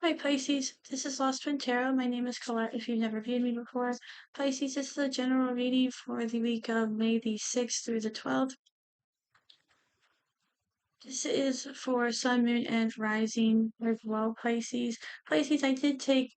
Hi Pisces, this is Lost Twin Tarot. My name is Colette if you've never viewed me before. Pisces, this is the general reading for the week of May the 6th through the 12th. This is for Sun, Moon, and Rising as well, Pisces. Pisces, I did take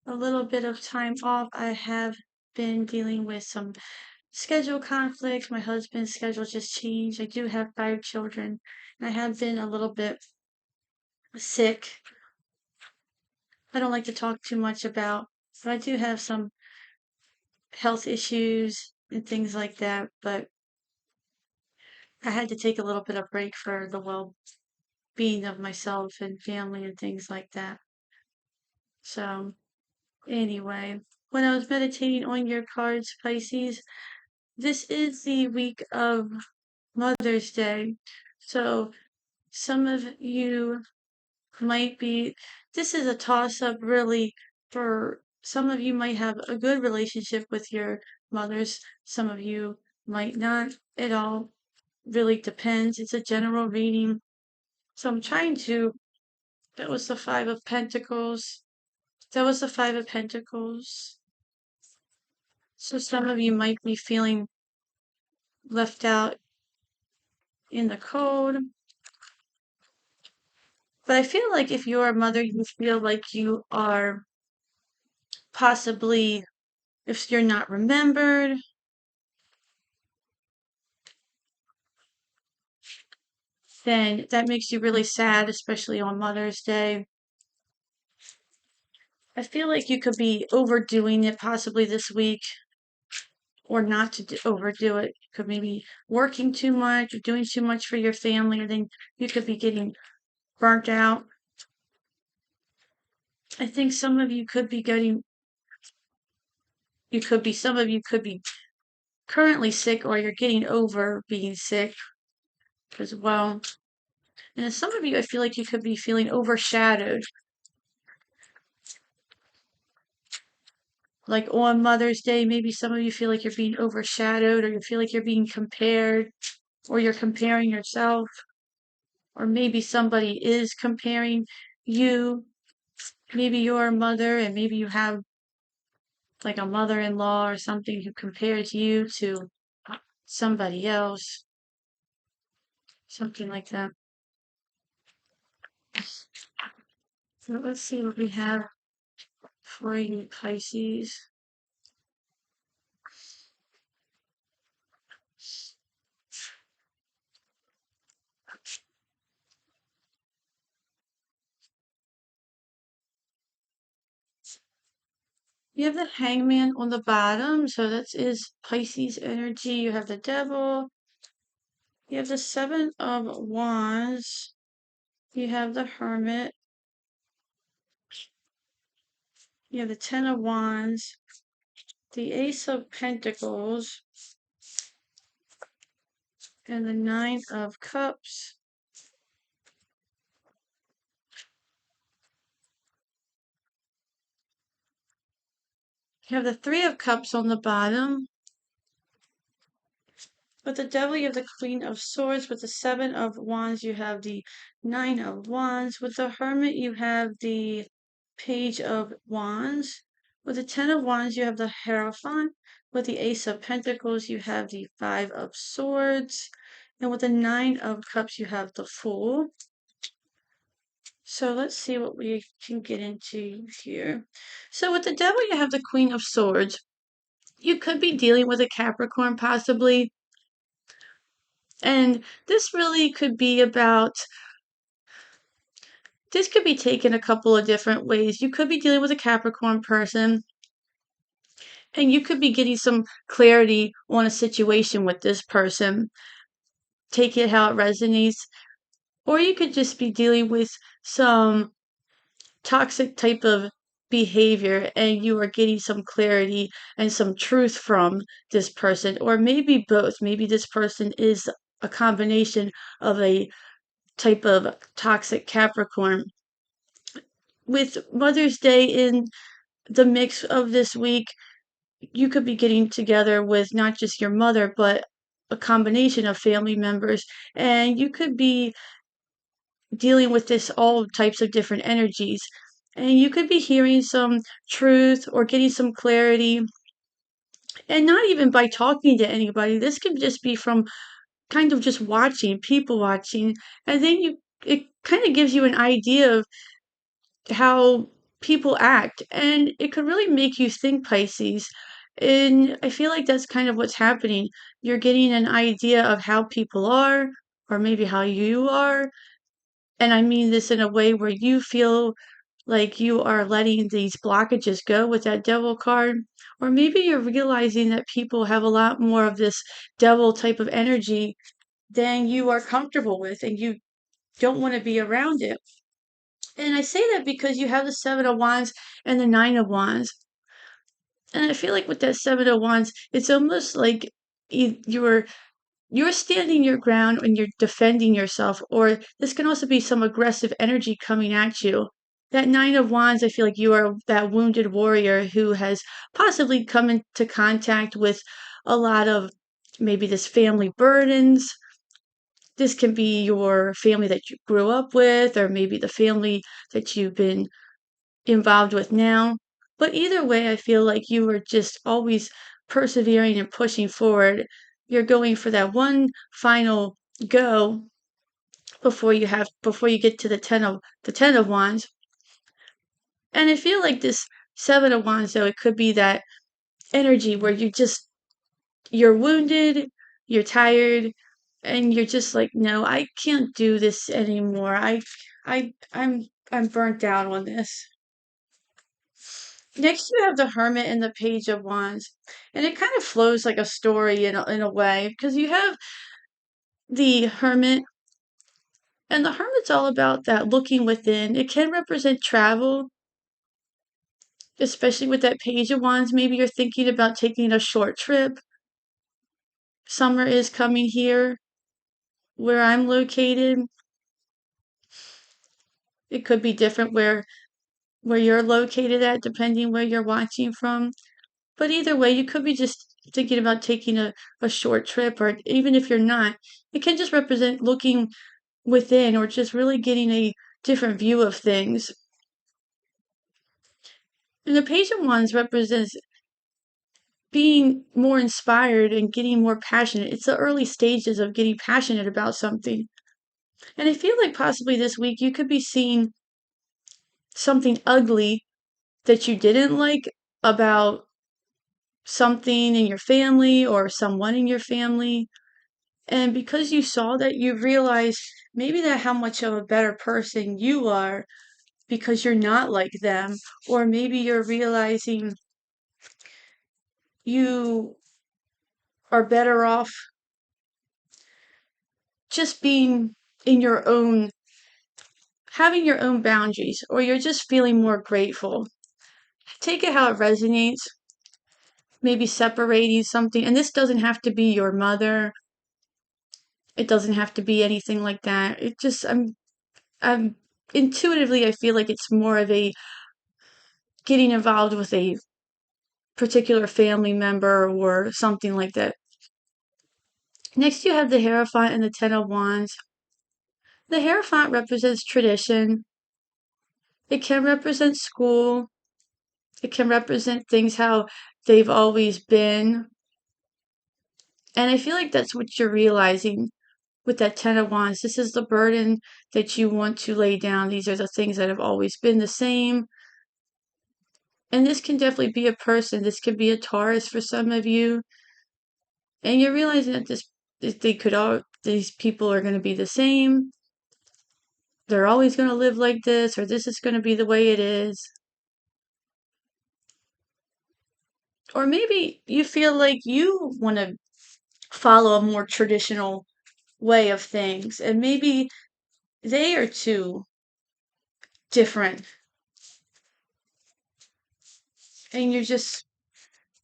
a little bit of time off. I have been dealing with some schedule conflicts. My husband's schedule just changed. I do have 5 children, and I have been a little bit sick. I don't like to talk too much about, but I do have some health issues and things like that, but I had to take a little bit of break for the well-being of myself and family and things like that. So, anyway, when I was meditating on your cards, Pisces, this is the week of Mother's Day. So, some of you might be, this is a toss-up really for some of you might have a good relationship with your mothers, some of you might not at all. Really depends. It's a general reading. So I'm trying to, that was the Five of Pentacles. That was the Five of Pentacles. So some of you might be feeling left out in the cold. But I feel like if you're a mother, you feel like you are possibly, if you're not remembered, then that makes you really sad, especially on Mother's Day. I feel like you could be overdoing it possibly this week, or not to overdo it. You could maybe working too much or doing too much for your family, and then you could be getting burnt out. I think some of you could be getting, some of you could be currently sick, or you're getting over being sick as well. And some of you, I feel like you could be feeling overshadowed. Like on Mother's Day, maybe some of you feel like you're being overshadowed, or you feel like you're being compared, or you're comparing yourself, or maybe somebody is comparing you. Maybe you're a mother and maybe you have like a mother-in-law or something who compares you to somebody else, something like that. So let's see what we have for you, Pisces. You have the Hangman on the bottom, so that is Pisces energy. You have the Devil. You have the Seven of Wands. You have the Hermit. You have the Ten of Wands. The Ace of Pentacles. And the Nine of Cups. You have the Three of Cups on the bottom. With the Devil, you have the Queen of Swords. With the Seven of Wands, you have the Nine of Wands. With the Hermit, you have the Page of Wands. With the Ten of Wands, you have the Hierophant. With the Ace of Pentacles, you have the Five of Swords. And with the Nine of Cups, you have the Fool. So let's see what we can get into here. So with the Devil, you have the Queen of Swords. You could be dealing with a Capricorn possibly. And this really could be about, this could be taken a couple of different ways. You could be dealing with a Capricorn person, and you could be getting some clarity on a situation with this person. Take it how it resonates. Or you could just be dealing with some toxic type of behavior, and you are getting some clarity and some truth from this person, or maybe both. Maybe this person is a combination of a type of toxic Capricorn. With Mother's Day in the mix of this week, you could be getting together with not just your mother, but a combination of family members, and you could be dealing with this all types of different energies. And you could be hearing some truth or getting some clarity, and not even by talking to anybody. This could just be from kind of just watching, people watching, and then it kind of gives you an idea of how people act, and it could really make you think, Pisces. And I feel like that's kind of what's happening. You're getting an idea of how people are, or maybe how you are. And I mean this in a way where you feel like you are letting these blockages go with that devil card. Or maybe you're realizing that people have a lot more of this devil type of energy than you are comfortable with, and you don't want to be around it. And I say that because you have the Seven of Wands and the Nine of Wands. And I feel like with that Seven of Wands, it's almost like you're standing your ground and you're defending yourself, or this can also be some aggressive energy coming at you. That Nine of Wands, I feel like you are that wounded warrior who has possibly come into contact with a lot of maybe this family burdens. This can be your family that you grew up with, or maybe the family that you've been involved with now. But either way, I feel like you are just always persevering and pushing forward. You're going for that one final go before you get to the 10 of wands. And I feel like this 7 of wands, though, it could be that energy where you're wounded, you're tired, and you're just like, no, I can't do this anymore. I'm burnt out on this. Next, you have the Hermit and the Page of Wands, and it kind of flows like a story in a way, because you have the Hermit, and the Hermit's all about that looking within. It can represent travel, especially with that Page of Wands. Maybe you're thinking about taking a short trip. Summer is coming here where I'm located. It could be different where you're located at, depending where you're watching from. But either way, you could be just thinking about taking a short trip, or even if you're not, it can just represent looking within, or just really getting a different view of things. And the Page of Wands represents being more inspired and getting more passionate. It's the early stages of getting passionate about something. And I feel like possibly this week you could be seeing something ugly that you didn't like about something in your family or someone in your family. And because you saw that, you realized maybe that how much of a better person you are because you're not like them. Or maybe you're realizing you are better off just being in your own, having your own boundaries, or you're just feeling more grateful. Take it how it resonates. Maybe separating something, and this doesn't have to be your mother. It doesn't have to be anything like that. It just, I'm intuitively, I feel like it's more of a getting involved with a particular family member or something like that. Next, you have the Hierophant and the Ten of Wands. The Hierophant represents tradition. It can represent school. It can represent things how they've always been. And I feel like that's what you're realizing with that Ten of Wands. This is the burden that you want to lay down. These are the things that have always been the same. And this can definitely be a person. This could be a Taurus for some of you. And you're realizing that these people are going to be the same. They're always going to live like this, or this is going to be the way it is. Or maybe you feel like you want to follow a more traditional way of things, and maybe they are too different, and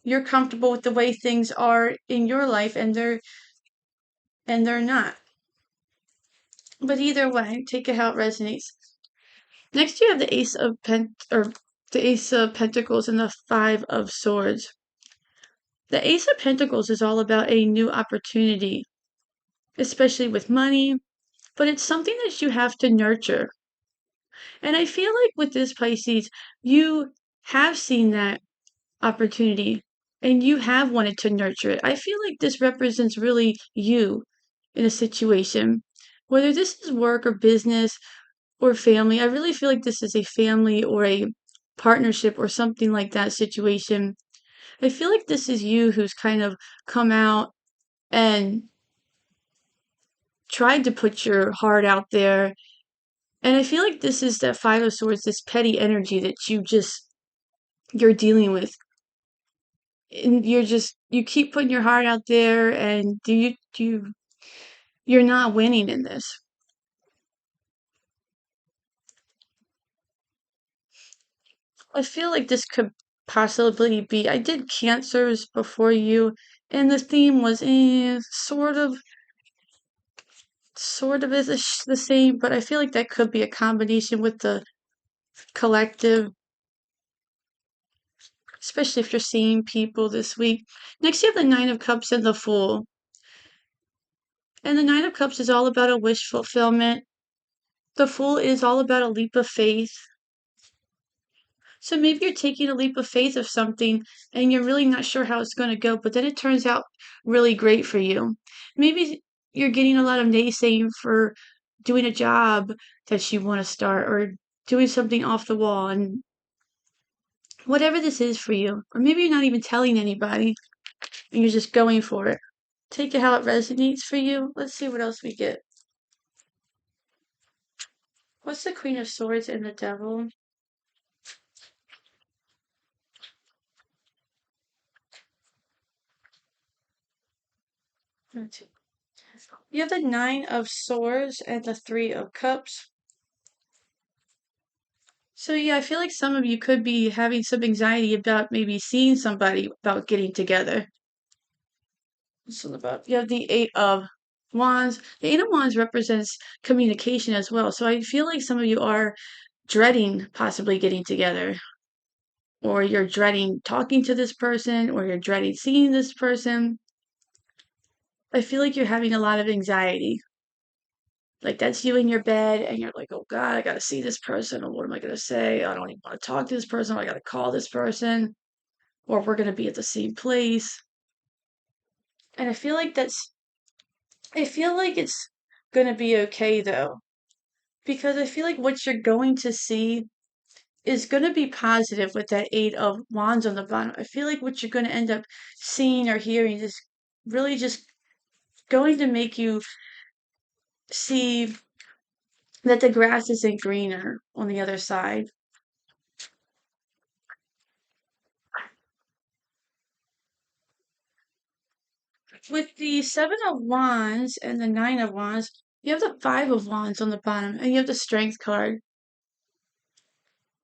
you're comfortable with the way things are in your life, and they're not. But either way, take it how it resonates. Next, you have the the Ace of Pentacles and the Five of Swords. The Ace of Pentacles is all about a new opportunity, especially with money, but it's something that you have to nurture. And I feel like with this Pisces, you have seen that opportunity and you have wanted to nurture it. I feel like this represents really you in a situation. Whether this is work or business or family, I really feel like this is a family or a partnership or something like that situation. I feel like this is you who's kind of come out and tried to put your heart out there. And I feel like this is that Five of Swords, this petty energy that you're dealing with. And you keep putting your heart out there and you're not winning in this. I feel like this could possibly be, I did Cancers before you, and the theme was sort of is the same, but I feel like that could be a combination with the collective, especially if you're seeing people this week. Next, you have the Nine of Cups and the Fool. And the Nine of Cups is all about a wish fulfillment. The Fool is all about a leap of faith. So maybe you're taking a leap of faith of something and you're really not sure how it's going to go, but then it turns out really great for you. Maybe you're getting a lot of naysaying for doing a job that you want to start or doing something off the wall and whatever this is for you. Or maybe you're not even telling anybody and you're just going for it. Take it how it resonates for you. Let's see what else we get. What's the Queen of Swords and the Devil? Let's see. You have the Nine of Swords and the Three of Cups. So yeah, I feel like some of you could be having some anxiety about maybe seeing somebody about getting together. So about you have the Eight of Wands. The Eight of Wands represents communication as well. So I feel like some of you are dreading possibly getting together, or you're dreading talking to this person, or you're dreading seeing this person. I feel like you're having a lot of anxiety. Like that's you in your bed and you're like, oh God, I gotta see this person, or what am I gonna say? I don't even want to talk to this person, or I gotta call this person, or we're gonna be at the same place. And I feel like it's gonna be okay though, because I feel like what you're going to see is gonna be positive with that Eight of Wands on the bottom. I feel like what you're gonna end up seeing or hearing is really just going to make you see that the grass isn't greener on the other side. With the Seven of Wands and the Nine of Wands, you have the Five of Wands on the bottom, and you have the Strength card.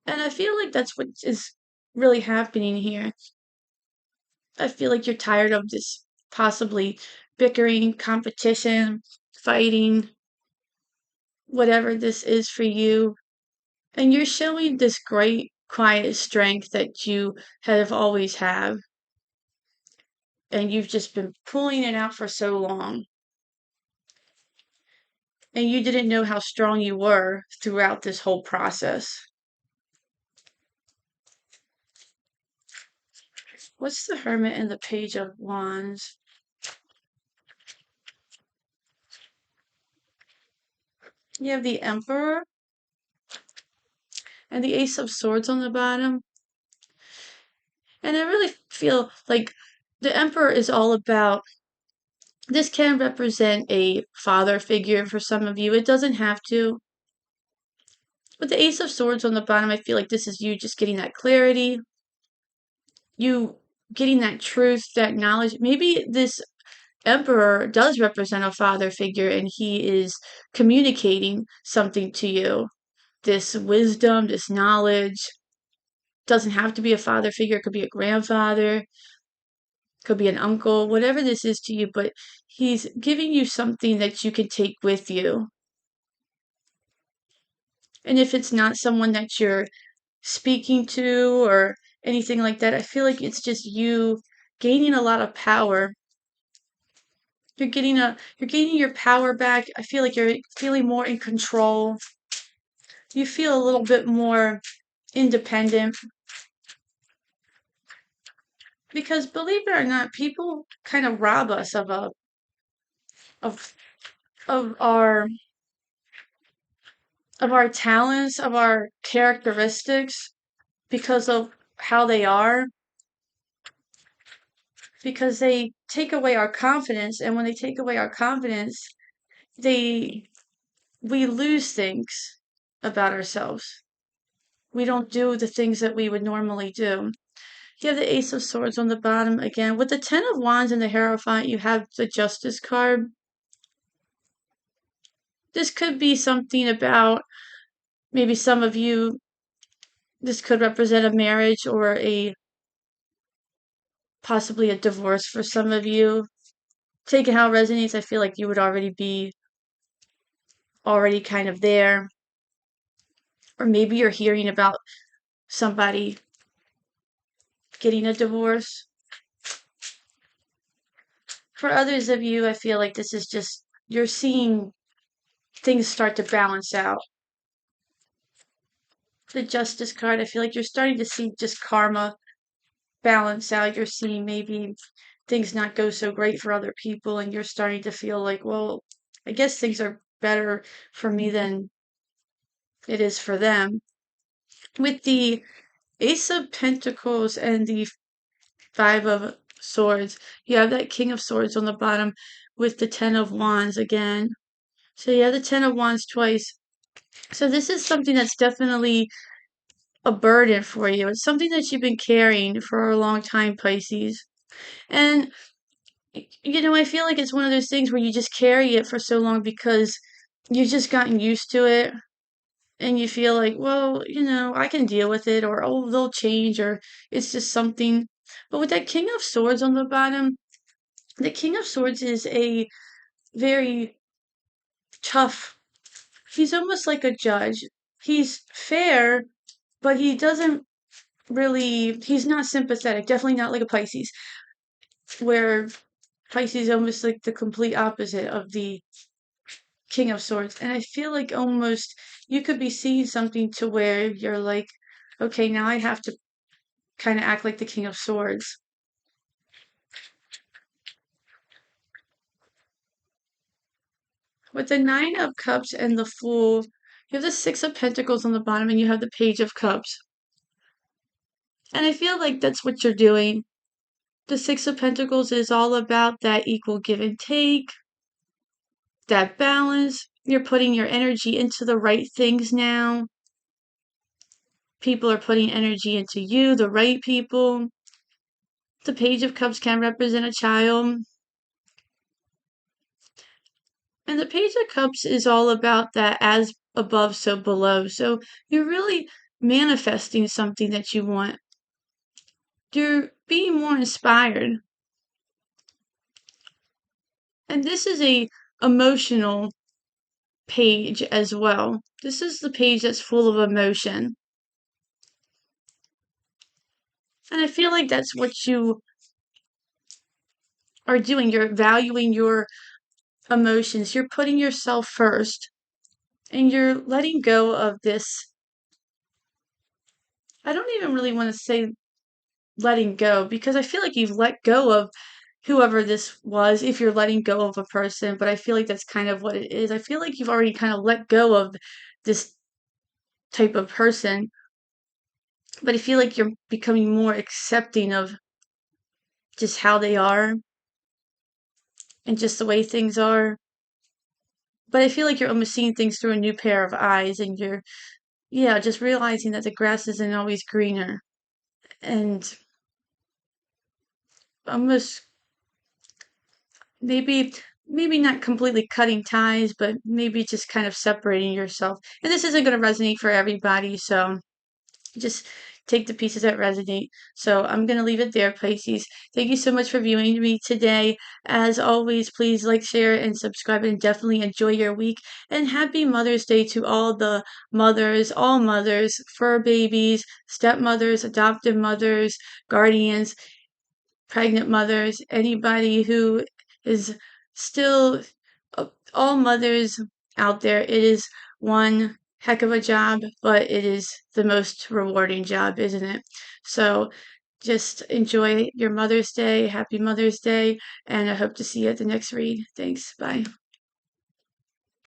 And I feel like that's what is really happening here. I feel like you're tired of this possibly bickering, competition, fighting, whatever this is for you. And you're showing this great quiet strength that you have always have. And you've just been pulling it out for so long. And you didn't know how strong you were throughout this whole process. What's the Hermit and the Page of Wands? You have the Emperor and the Ace of Swords on the bottom. And I really feel like the Emperor is all about, this can represent a father figure for some of you. It doesn't have to. With the Ace of Swords on the bottom, I feel like this is you just getting that clarity, you getting that truth, that knowledge. Maybe this Emperor does represent a father figure and he is communicating something to you. This wisdom, this knowledge. Doesn't have to be a father figure, it could be a grandfather, could be an uncle, whatever this is to you, but he's giving you something that you can take with you. And if it's not someone that you're speaking to or anything like that, I feel like it's just you gaining a lot of power. You're gaining your power back. I feel like you're feeling more in control. you feel a little bit more independent because believe it or not, people kind of rob us of of our of our talents, of our characteristics because of how they are, because they take away our confidence, and when they take away our confidence, they we lose things about ourselves. We don't do the things that we would normally do. You have the Ace of Swords on the bottom again. With the Ten of Wands and the Hierophant, you have the Justice card. This could be something about maybe some of you, this could represent a marriage or a possibly a divorce for some of you. Take it how it resonates. I feel like you would already be already kind of there. Or maybe you're hearing about somebody getting a divorce. For others of you, I feel like this is just, you're seeing things start to balance out. The Justice card, I feel like you're starting to see just karma balance out. You're seeing maybe things not go so great for other people, and you're starting to feel like, well, I guess things are better for me than it is for them. With the Ace of Pentacles and the Five of Swords, you have that King of Swords on the bottom with the Ten of Wands again. So you have the Ten of Wands twice. So this is something that's definitely a burden for you. It's something that you've been carrying for a long time, Pisces. And I feel like it's one of those things where you just carry it for so long because you've just gotten used to it and you feel like, well, I can deal with it, or oh, they'll change, or it's just something. But with that King of Swords on the bottom, the King of Swords is a very tough, he's almost like a judge. He's fair, but he doesn't really, he's not sympathetic, definitely not like a Pisces, where Pisces is almost like the complete opposite of the King of Swords. And I feel like almost you could be seeing something to where you're like, okay, now I have to kind of act like the King of Swords. With the Nine of Cups and the Fool, you have the Six of Pentacles on the bottom and you have the Page of Cups. And I feel like that's what you're doing. The Six of Pentacles is all about that equal give and take, that balance. You're putting your energy into the right things now. People are putting energy into you, the right people. The Page of Cups can represent a child. And the Page of Cups is all about that as above, so below. So you're really manifesting something that you want. You're being more inspired. And this is a emotional page as well. This is the page that's full of emotion. And I feel like that's what you are doing. You're valuing your emotions. You're putting yourself first. And you're letting go of this. I don't even really want to say letting go because I feel like you've let go of whoever this was if you're letting go of a person, but I feel like that's kind of what it is. I feel like you've already kind of let go of this type of person, but I feel like you're becoming more accepting of just how they are and just the way things are. But I feel like you're almost seeing things through a new pair of eyes and you're, yeah, just realizing that the grass isn't always greener and almost maybe not completely cutting ties, but maybe just kind of separating yourself. And this isn't going to resonate for everybody, so just take the pieces that resonate. So I'm going to leave it there, Pisces. Thank you so much for viewing me today. As always, please like, share, and subscribe, and definitely enjoy your week. And happy Mother's Day to all the mothers, all mothers, fur babies, stepmothers, adoptive mothers, guardians, pregnant mothers, anybody who is still, all mothers out there. It is one heck of a job, but it is the most rewarding job, isn't it? So just enjoy your Mother's Day. Happy Mother's Day, and I hope to see you at the next read. Thanks. Bye.